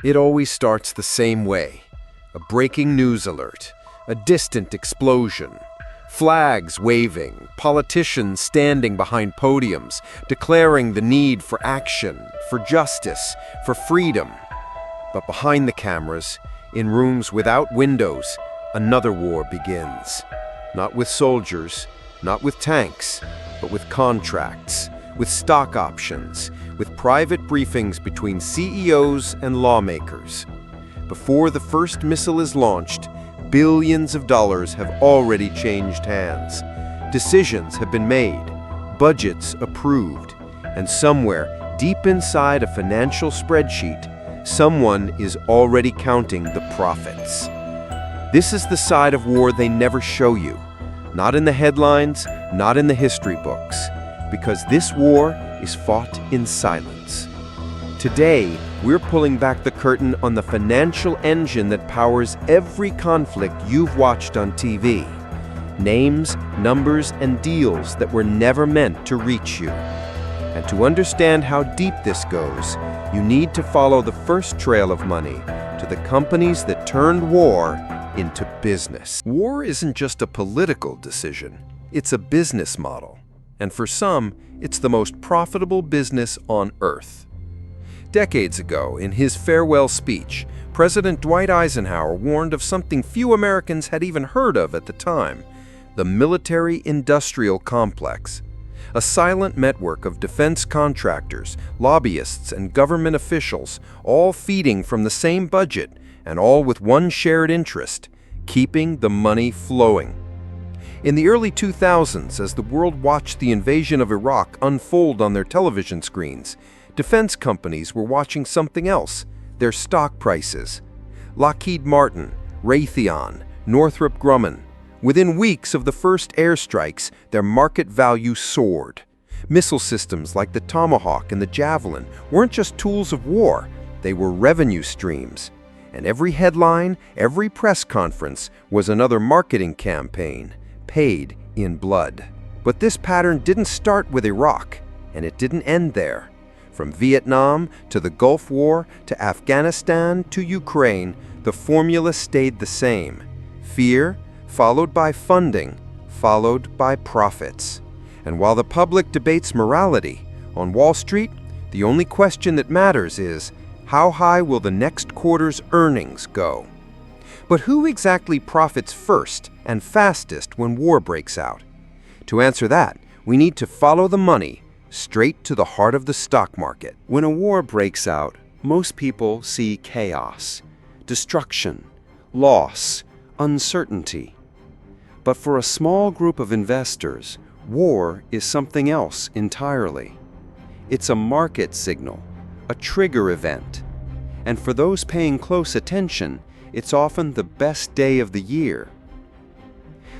It always starts the same way. A breaking news alert, a distant explosion, flags waving, politicians standing behind podiums, declaring the need for action, for justice, for freedom. But behind the cameras, in rooms without windows, another war begins. Not with soldiers, not with tanks, but with contracts, with stock options, with private briefings between CEOs and lawmakers. Before the first missile is launched, billions of dollars have already changed hands. Decisions have been made, budgets approved, and somewhere deep inside a financial spreadsheet, someone is already counting the profits. This is the side of war they never show you. Not in the headlines, not in the history books, because this war is fought in silence. Today, we're pulling back the curtain on the financial engine that powers every conflict you've watched on TV. Names, numbers, and deals that were never meant to reach you. And to understand how deep this goes, you need to follow the first trail of money to the companies that turned war into business. War isn't just a political decision, it's a business model. And for some, it's the most profitable business on earth. Decades ago, in his farewell speech, President Dwight Eisenhower warned of something few Americans had even heard of at the time: the military-industrial complex. A silent network of defense contractors, lobbyists, and government officials, all feeding from the same budget, and all with one shared interest: keeping the money flowing. In the early 2000s, as the world watched the invasion of Iraq unfold on their television screens, defense companies were watching something else: their stock prices. Lockheed Martin, Raytheon, Northrop Grumman. Within weeks of the first airstrikes, their market value soared. Missile systems like the Tomahawk and the Javelin weren't just tools of war, they were revenue streams. And every headline, every press conference was another marketing campaign, paid in blood. But this pattern didn't start with Iraq, and it didn't end there. From Vietnam to the Gulf War to Afghanistan to Ukraine, the formula stayed the same: fear, followed by funding, followed by profits. And while the public debates morality, on Wall Street, the only question that matters is, how high will the next quarter's earnings go? But who exactly profits first and fastest when war breaks out? To answer that, we need to follow the money straight to the heart of the stock market. When a war breaks out, most people see chaos, destruction, loss, uncertainty. But for a small group of investors, war is something else entirely. It's a market signal, a trigger event. And for those paying close attention, it's often the best day of the year.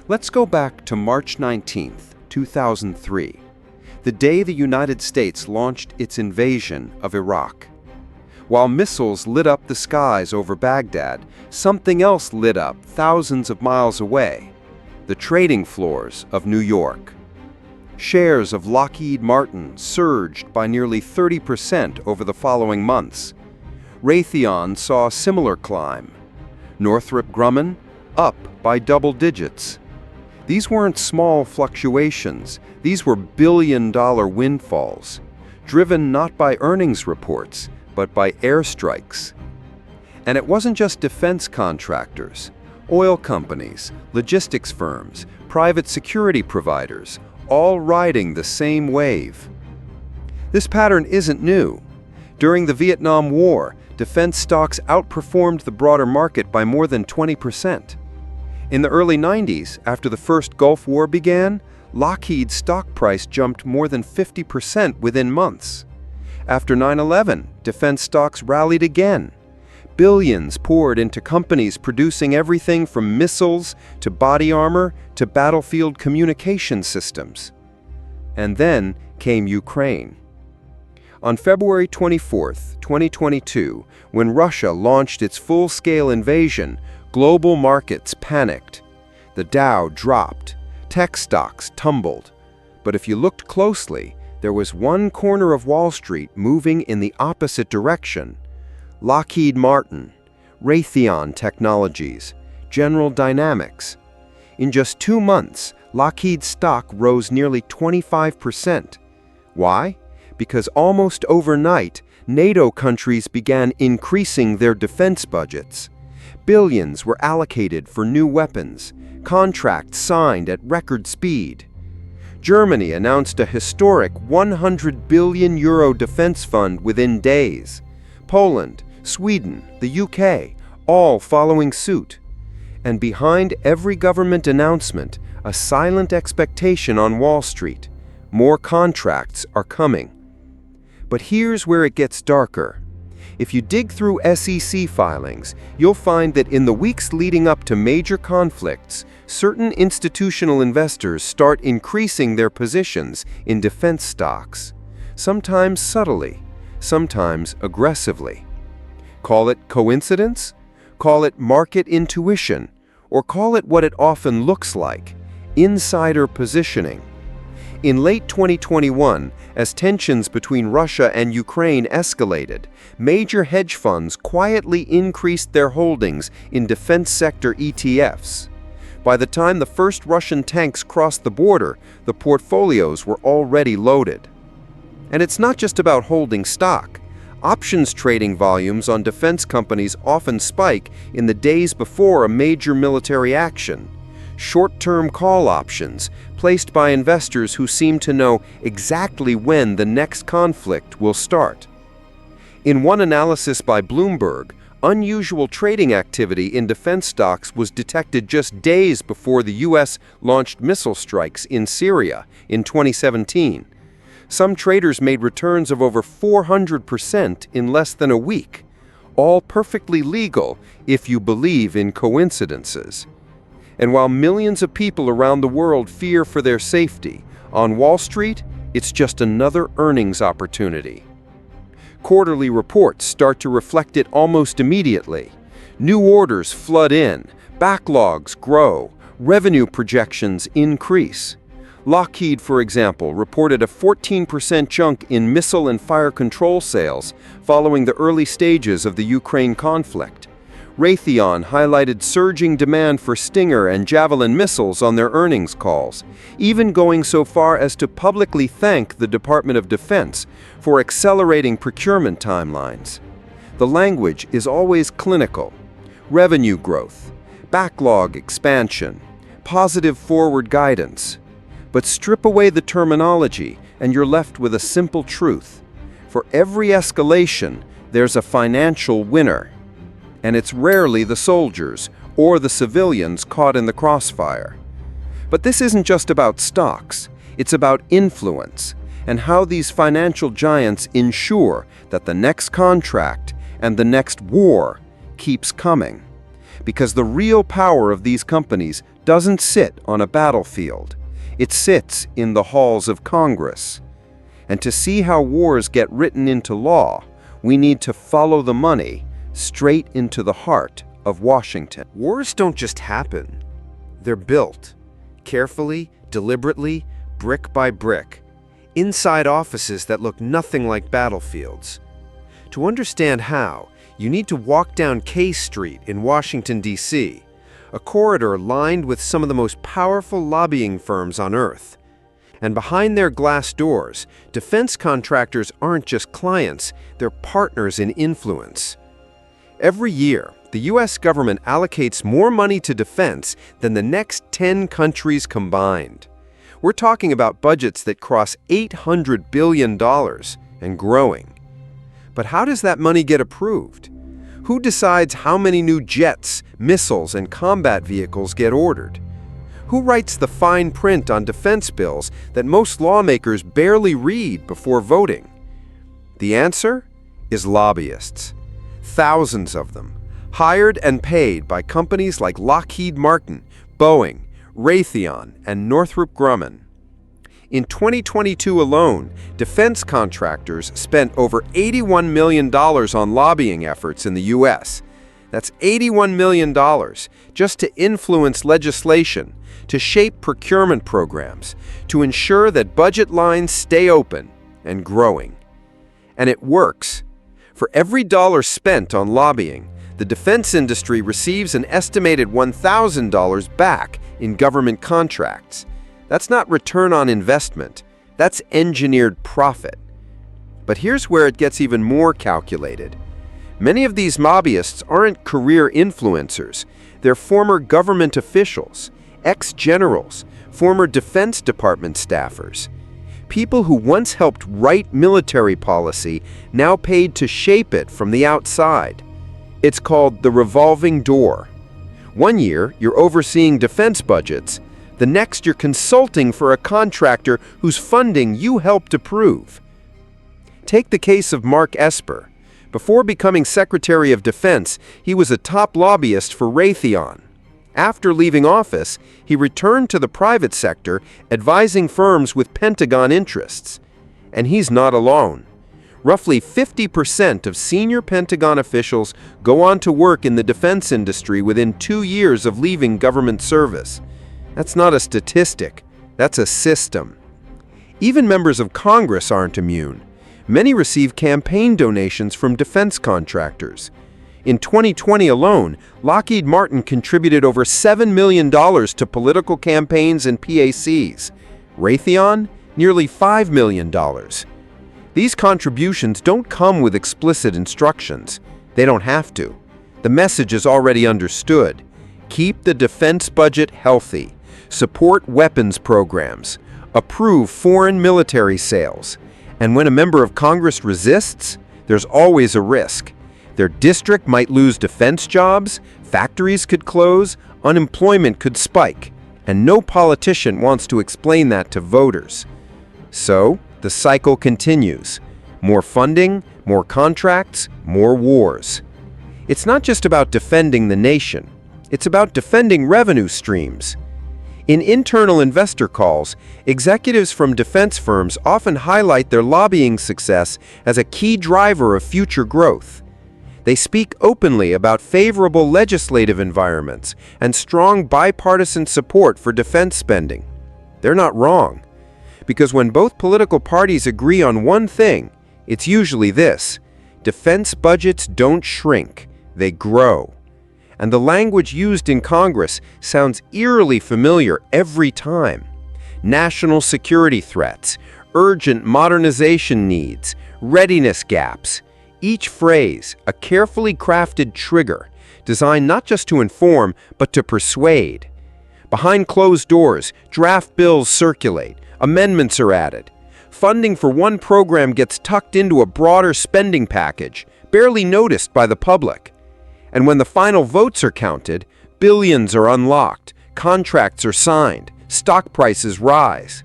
Let's go back to March 19th, 2003, the day the United States launched its invasion of Iraq. While missiles lit up the skies over Baghdad, something else lit up thousands of miles away: the trading floors of New York. Shares of Lockheed Martin surged by nearly 30% over the following months. Raytheon saw a similar climb. Northrop Grumman up by double digits. These weren't small fluctuations, these were billion-dollar windfalls, driven not by earnings reports, but by airstrikes. And it wasn't just defense contractors. Oil companies, logistics firms, private security providers, all riding the same wave. This pattern isn't new. During the Vietnam War, defense stocks outperformed the broader market by more than 20%. In the early 90s, after the first Gulf War began, Lockheed's stock price jumped more than 50% within months. After 9/11, defense stocks rallied again. Billions poured into companies producing everything from missiles to body armor to battlefield communication systems. And then came Ukraine. On February 24, 2022, when Russia launched its full-scale invasion, global markets panicked. The Dow dropped, tech stocks tumbled. But if you looked closely, there was one corner of Wall Street moving in the opposite direction. Lockheed Martin, Raytheon Technologies, General Dynamics. In just 2 months, Lockheed's stock rose nearly 25%. Why? Because almost overnight, NATO countries began increasing their defense budgets. Billions were allocated for new weapons, contracts signed at record speed. Germany announced a historic €100 billion defense fund within days. Poland, Sweden, the UK, all following suit. And behind every government announcement, a silent expectation on Wall Street. More contracts are coming. But here's where it gets darker. If you dig through SEC filings, you'll find that in the weeks leading up to major conflicts, certain institutional investors start increasing their positions in defense stocks, sometimes subtly, sometimes aggressively. Call it coincidence, call it market intuition, or call it what it often looks like, insider positioning. In late 2021, as tensions between Russia and Ukraine escalated, major hedge funds quietly increased their holdings in defense sector ETFs. By the time the first Russian tanks crossed the border, the portfolios were already loaded. And it's not just about holding stock. Options trading volumes on defense companies often spike in the days before a major military action. Short-term call options, placed by investors who seem to know exactly when the next conflict will start. In one analysis by Bloomberg, unusual trading activity in defense stocks was detected just days before the U.S. launched missile strikes in Syria in 2017. Some traders made returns of over 400% in less than a week, all perfectly legal if you believe in coincidences. And while millions of people around the world fear for their safety, on Wall Street, it's just another earnings opportunity. Quarterly reports start to reflect it almost immediately. New orders flood in, backlogs grow, revenue projections increase. Lockheed, for example, reported a 14% chunk in missile and fire control sales following the early stages of the Ukraine conflict. Raytheon highlighted surging demand for Stinger and Javelin missiles on their earnings calls, even going so far as to publicly thank the Department of Defense for accelerating procurement timelines. The language is always clinical. Revenue growth, backlog expansion, positive forward guidance. But strip away the terminology and you're left with a simple truth. For every escalation, there's a financial winner. And it's rarely the soldiers or the civilians caught in the crossfire. But this isn't just about stocks, it's about influence and how these financial giants ensure that the next contract and the next war keeps coming. Because the real power of these companies doesn't sit on a battlefield, it sits in the halls of Congress. And to see how wars get written into law, we need to follow the money straight into the heart of Washington. Wars don't just happen. They're built, carefully, deliberately, brick by brick, inside offices that look nothing like battlefields. To understand how, you need to walk down K Street in Washington, D.C., a corridor lined with some of the most powerful lobbying firms on Earth. And behind their glass doors, defense contractors aren't just clients, they're partners in influence. Every year, the U.S. government allocates more money to defense than the next 10 countries combined. We're talking about budgets that cross $800 billion and growing. But how does that money get approved? Who decides how many new jets, missiles, and combat vehicles get ordered? Who writes the fine print on defense bills that most lawmakers barely read before voting? The answer is lobbyists. Thousands of them, hired and paid by companies like Lockheed Martin, Boeing, Raytheon, and Northrop Grumman. In 2022 alone, defense contractors spent over $81 million on lobbying efforts in the U.S. That's $81 million just to influence legislation, to shape procurement programs, to ensure that budget lines stay open and growing. And it works. For every dollar spent on lobbying, the defense industry receives an estimated $1,000 back in government contracts. That's not return on investment. That's engineered profit. But here's where it gets even more calculated. Many of these lobbyists aren't career influencers. They're former government officials, ex-generals, former Defense Department staffers. People who once helped write military policy, now paid to shape it from the outside. It's called the revolving door. One year, you're overseeing defense budgets. The next, you're consulting for a contractor whose funding you helped approve. Take the case of Mark Esper. Before becoming Secretary of Defense, he was a top lobbyist for Raytheon. After leaving office, he returned to the private sector, advising firms with Pentagon interests. And he's not alone. Roughly 50% of senior Pentagon officials go on to work in the defense industry within 2 years of leaving government service. That's not a statistic, that's a system. Even members of Congress aren't immune. Many receive campaign donations from defense contractors. In 2020 alone, Lockheed Martin contributed over $7 million to political campaigns and PACs. Raytheon, nearly $5 million. These contributions don't come with explicit instructions. They don't have to. The message is already understood. Keep the defense budget healthy. Support weapons programs. Approve foreign military sales. And when a member of Congress resists, there's always a risk. Their district might lose defense jobs, factories could close, unemployment could spike, and no politician wants to explain that to voters. So, the cycle continues. More funding, more contracts, more wars. It's not just about defending the nation. It's about defending revenue streams. In internal investor calls, executives from defense firms often highlight their lobbying success as a key driver of future growth. They speak openly about favorable legislative environments and strong bipartisan support for defense spending. They're not wrong, because when both political parties agree on one thing, it's usually this: defense budgets don't shrink, they grow. And the language used in Congress sounds eerily familiar every time. National security threats, urgent modernization needs, readiness gaps. Each phrase, a carefully crafted trigger, designed not just to inform, but to persuade. Behind closed doors, draft bills circulate, amendments are added. Funding for one program gets tucked into a broader spending package, barely noticed by the public. And when the final votes are counted, billions are unlocked, contracts are signed, stock prices rise.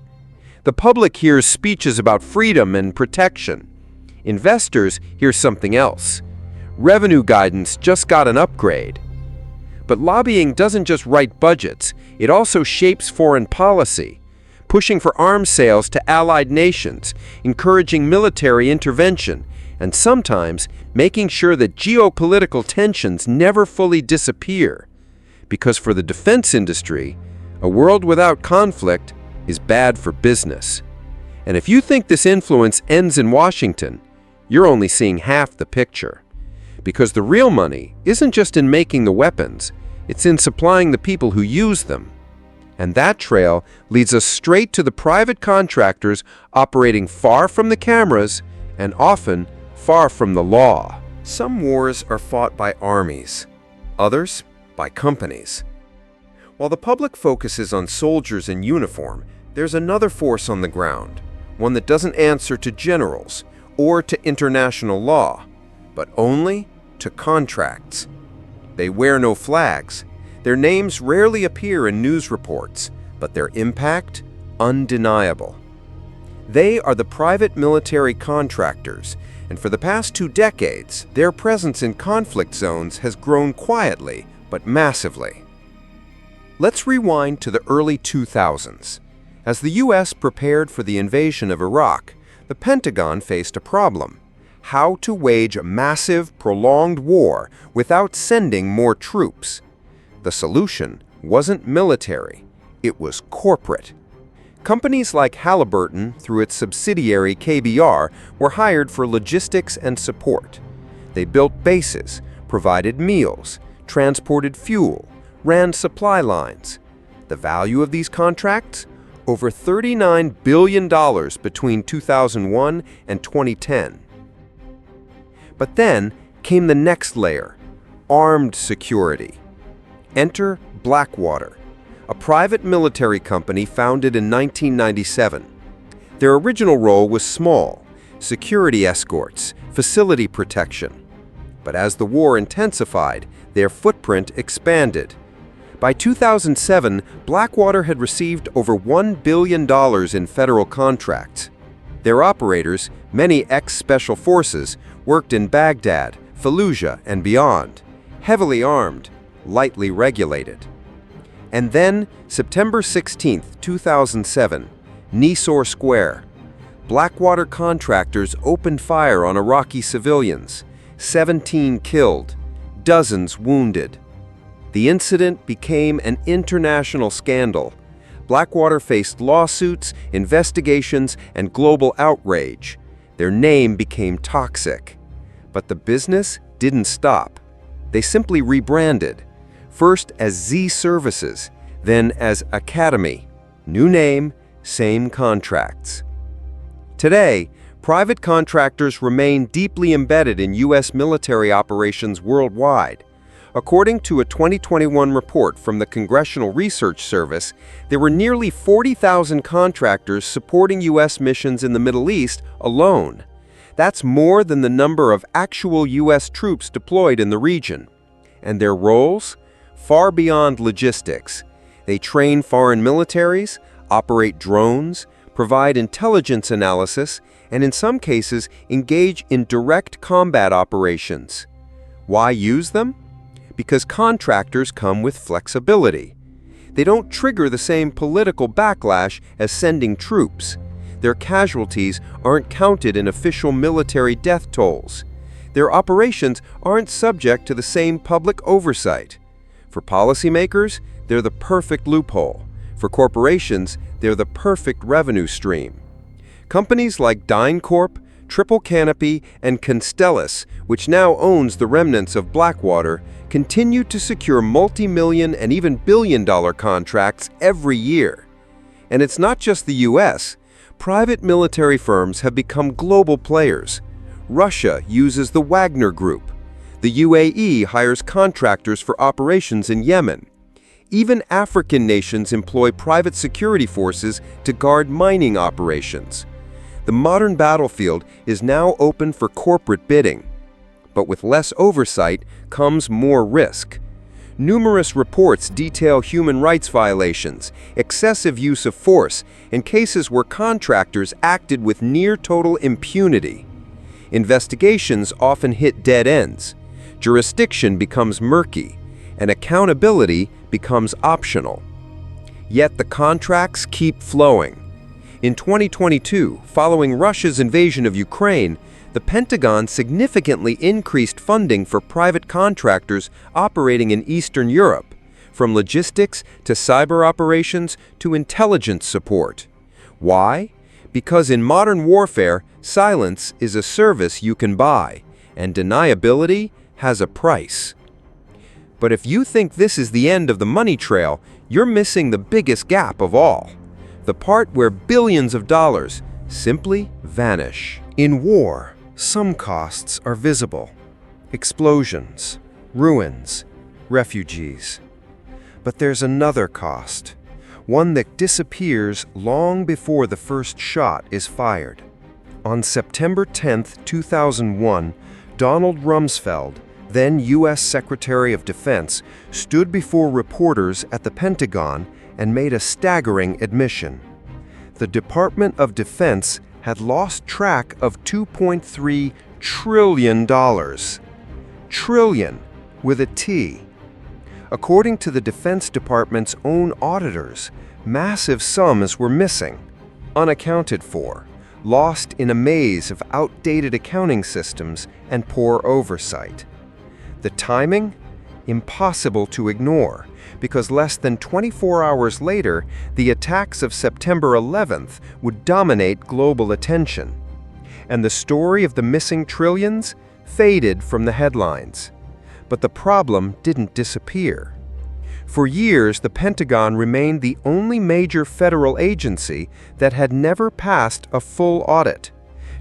The public hears speeches about freedom and protection. Investors hear something else. Revenue guidance just got an upgrade. But lobbying doesn't just write budgets, it also shapes foreign policy, pushing for arms sales to allied nations, encouraging military intervention, and sometimes making sure that geopolitical tensions never fully disappear. Because for the defense industry, a world without conflict is bad for business. And if you think this influence ends in Washington, you're only seeing half the picture. Because the real money isn't just in making the weapons, it's in supplying the people who use them. And that trail leads us straight to the private contractors operating far from the cameras and often far from the law. Some wars are fought by armies, others by companies. While the public focuses on soldiers in uniform, there's another force on the ground, one that doesn't answer to generals or to international law, but only to contracts. They wear no flags. Their names rarely appear in news reports, but their impact undeniable. They are the private military contractors, and for the past 2 decades, their presence in conflict zones has grown quietly but massively. Let's rewind to the early 2000s. As the U.S. prepared for the invasion of Iraq, the Pentagon faced a problem: how to wage a massive, prolonged war without sending more troops. The solution wasn't military, it was corporate. Companies like Halliburton, through its subsidiary KBR, were hired for logistics and support. They built bases, provided meals, transported fuel, ran supply lines. The value of these contracts? Over $39 billion between 2001 and 2010. But then came the next layer, armed security. Enter Blackwater, a private military company founded in 1997. Their original role was small, security escorts, facility protection. But as the war intensified, their footprint expanded. By 2007, Blackwater had received over $1 billion in federal contracts. Their operators, many ex-special forces, worked in Baghdad, Fallujah, and beyond, heavily armed, lightly regulated. And then, September 16, 2007, Nisour Square. Blackwater contractors opened fire on Iraqi civilians, 17 killed, dozens wounded. The incident became an international scandal. Blackwater faced lawsuits, investigations, and global outrage. Their name became toxic. But the business didn't stop. They simply rebranded, first as Z Services, then as Academy. New name, same contracts. Today, private contractors remain deeply embedded in U.S. military operations worldwide. According to a 2021 report from the Congressional Research Service, there were nearly 40,000 contractors supporting U.S. missions in the Middle East alone. That's more than the number of actual U.S. troops deployed in the region. And their roles? Far beyond logistics. They train foreign militaries, operate drones, provide intelligence analysis, and in some cases engage in direct combat operations. Why use them? Because contractors come with flexibility. They don't trigger the same political backlash as sending troops. Their casualties aren't counted in official military death tolls. Their operations aren't subject to the same public oversight. For policymakers, they're the perfect loophole. For corporations, they're the perfect revenue stream. Companies like DynCorp, Triple Canopy, and Constellus, which now owns the remnants of Blackwater, continue to secure multi-million and even billion-dollar contracts every year. And it's not just the U.S. Private military firms have become global players. Russia uses the Wagner Group. The UAE hires contractors for operations in Yemen. Even African nations employ private security forces to guard mining operations. The modern battlefield is now open for corporate bidding. But with less oversight comes more risk. Numerous reports detail human rights violations, excessive use of force, and cases where contractors acted with near-total impunity. Investigations often hit dead ends. Jurisdiction becomes murky, and accountability becomes optional. Yet the contracts keep flowing. In 2022, following Russia's invasion of Ukraine, the Pentagon significantly increased funding for private contractors operating in Eastern Europe, from logistics to cyber operations to intelligence support. Why? Because in modern warfare, silence is a service you can buy, and deniability has a price. But if you think this is the end of the money trail, you're missing the biggest gap of all. The part where billions of dollars simply vanish. In war, some costs are visible. Explosions, ruins, refugees. But there's another cost, one that disappears long before the first shot is fired. On September 10, 2001, Donald Rumsfeld, then U.S. Secretary of Defense, stood before reporters at the Pentagon and made a staggering admission. The Department of Defense had lost track of $2.3 trillion. Trillion, with a T. According to the Defense Department's own auditors, massive sums were missing, unaccounted for, lost in a maze of outdated accounting systems and poor oversight. The timing? Impossible to ignore, because less than 24 hours later, the attacks of September 11th would dominate global attention. And the story of the missing trillions? faded from the headlines. But the problem didn't disappear. For years, the Pentagon remained the only major federal agency that had never passed a full audit.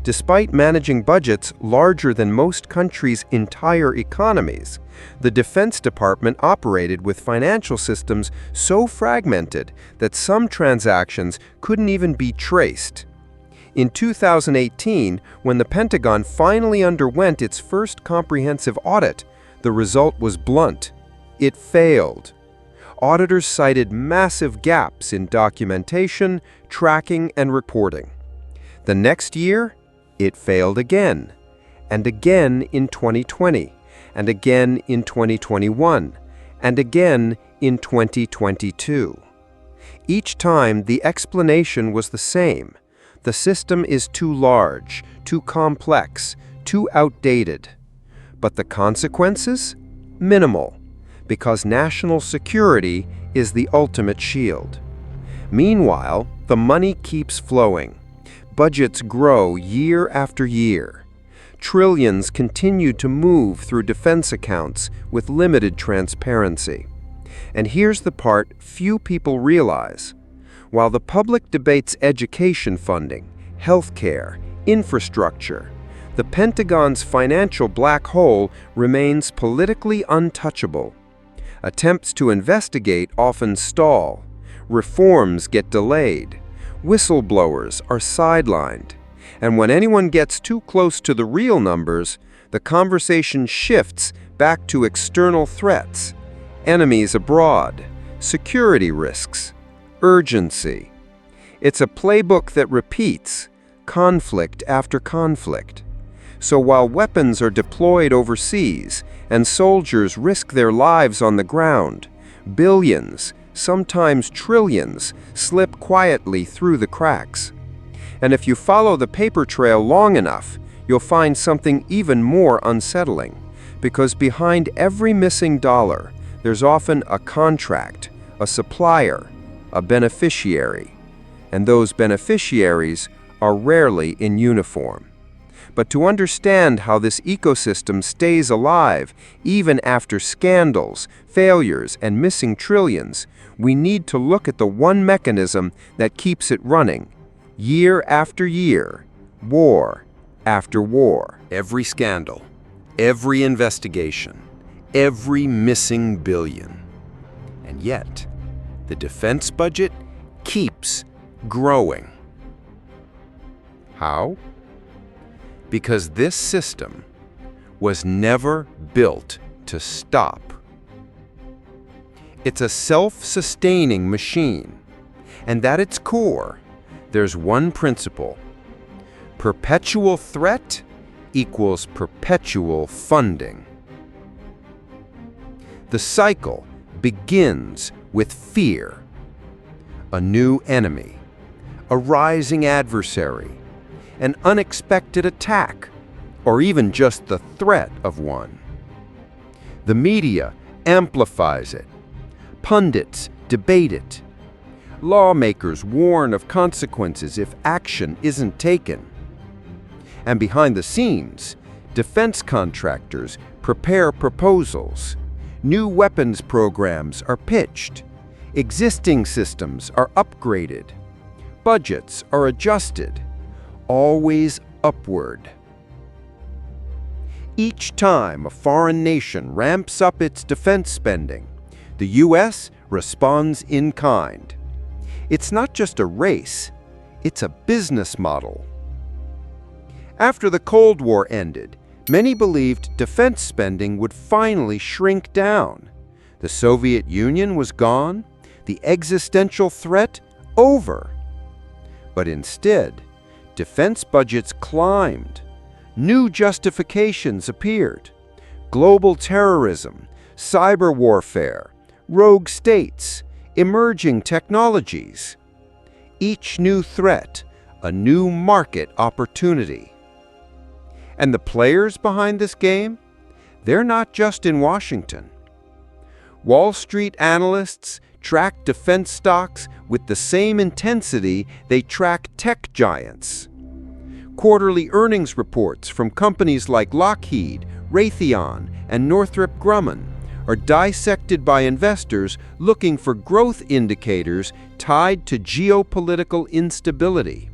Despite managing budgets larger than most countries' entire economies, the Defense Department operated with financial systems so fragmented that some transactions couldn't even be traced. In 2018, when the Pentagon finally underwent its first comprehensive audit, the result was blunt. It failed. Auditors cited massive gaps in documentation, tracking, and reporting. The next year, it failed again, and again in 2020, and again in 2021, and again in 2022. Each time, the explanation was the same. The system is too large, too complex, too outdated. But the consequences? Minimal, because national security is the ultimate shield. Meanwhile, the money keeps flowing. Budgets grow year after year. Trillions continue to move through defense accounts with limited transparency. And here's the part few people realize. While the public debates education funding, healthcare, infrastructure, the Pentagon's financial black hole remains politically untouchable. Attempts to investigate often stall. Reforms get delayed. Whistleblowers are sidelined. And when anyone gets too close to the real numbers, the conversation shifts back to external threats, enemies abroad, security risks, urgency. It's a playbook that repeats, conflict after conflict. So while weapons are deployed overseas and soldiers risk their lives on the ground, billions, sometimes trillions, slip quietly through the cracks. And if you follow the paper trail long enough, you'll find something even more unsettling. Because behind every missing dollar, there's often a contract, a supplier, a beneficiary. And those beneficiaries are rarely in uniform. But to understand how this ecosystem stays alive, even after scandals, failures, and missing trillions, we need to look at the one mechanism that keeps it running, year after year, war after war. Every scandal, every investigation, every missing billion. And yet, the defense budget keeps growing. How? Because this system was never built to stop. It's a self-sustaining machine, and at its core, there's one principle. Perpetual threat equals perpetual funding. The cycle begins with fear, a new enemy, a rising adversary, an unexpected attack, or even just the threat of one. The media amplifies it. Pundits debate it. Lawmakers warn of consequences if action isn't taken. And behind the scenes, defense contractors prepare proposals. New weapons programs are pitched. Existing systems are upgraded. Budgets are adjusted. Always upward. Each time a foreign nation ramps up its defense spending, the U.S. responds in kind. It's not just a race, it's a business model. After the Cold War ended, many believed defense spending would finally shrink down. The Soviet Union was gone, the existential threat over. But instead, defense budgets climbed. New justifications appeared. Global terrorism, cyber warfare, rogue states, emerging technologies. Each new threat, a new market opportunity. And the players behind this game? They're not just in Washington. Wall Street analysts track defense stocks with the same intensity they track tech giants. Quarterly earnings reports from companies like Lockheed, Raytheon, and Northrop Grumman are dissected by investors looking for growth indicators tied to geopolitical instability.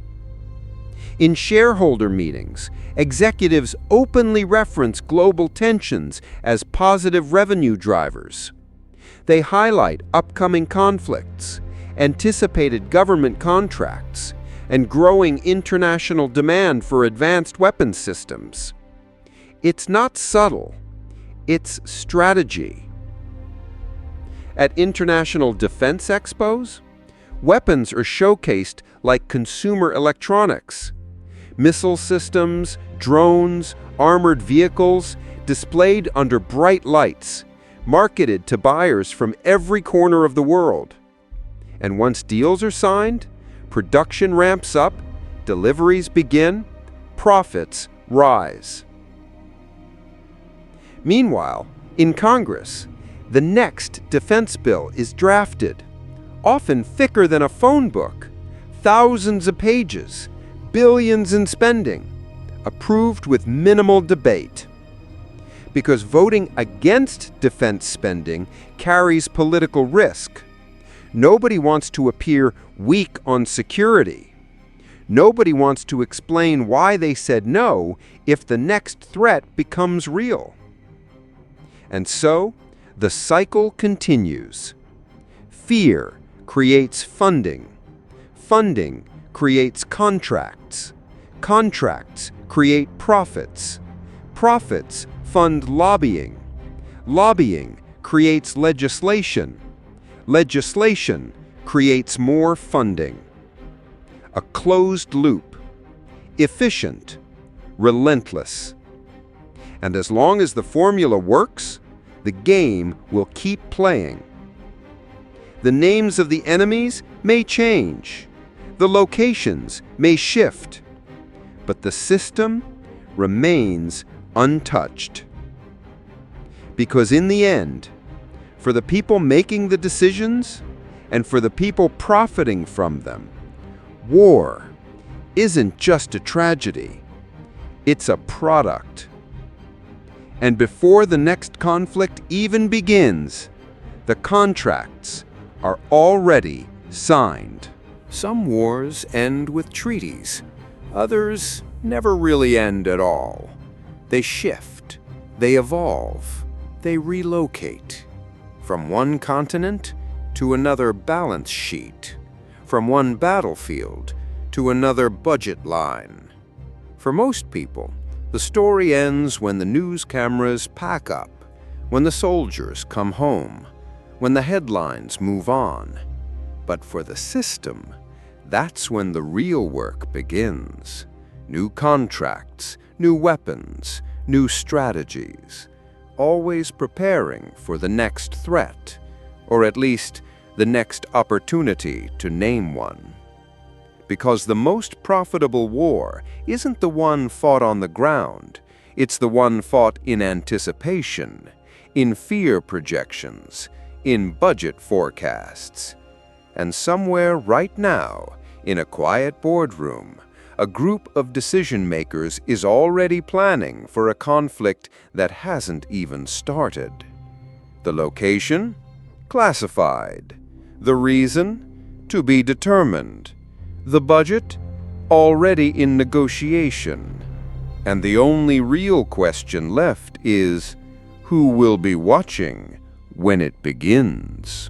In shareholder meetings, executives openly reference global tensions as positive revenue drivers. They highlight upcoming conflicts, anticipated government contracts, and growing international demand for advanced weapons systems. It's not subtle, it's strategy. At international defense expos, weapons are showcased like consumer electronics. Missile systems, drones, armored vehicles displayed under bright lights, marketed to buyers from every corner of the world. And once deals are signed, production ramps up, deliveries begin, profits rise. Meanwhile, in Congress, the next defense bill is drafted, often thicker than a phone book, thousands of pages, billions in spending, approved with minimal debate. Because voting against defense spending carries political risk. Nobody wants to appear weak on security. Nobody wants to explain why they said no if the next threat becomes real. And so, the cycle continues. Fear creates funding. Funding creates contracts. Contracts create profits. Profits fund lobbying. Lobbying creates legislation. Legislation creates more funding. A closed loop. Efficient. Relentless. And as long as the formula works, the game will keep playing. The names of the enemies may change. The locations may shift. But the system remains untouched. Because in the end, for the people making the decisions and for the people profiting from them, war isn't just a tragedy. It's a product. And before the next conflict even begins, the contracts are already signed. Some wars end with treaties. Others never really end at all. They shift, they evolve, they relocate. From one continent to another balance sheet. From one battlefield to another budget line. For most people, the story ends when the news cameras pack up, when the soldiers come home, when the headlines move on. But for the system, that's when the real work begins. New contracts, new weapons, new strategies, always preparing for the next threat, or at least the next opportunity to name one. Because the most profitable war isn't the one fought on the ground, it's the one fought in anticipation, in fear projections, in budget forecasts. And somewhere right now, in a quiet boardroom, a group of decision-makers is already planning for a conflict that hasn't even started. The location? Classified. The reason? To be determined. The budget? Already in negotiation. And the only real question left is, who will be watching when it begins?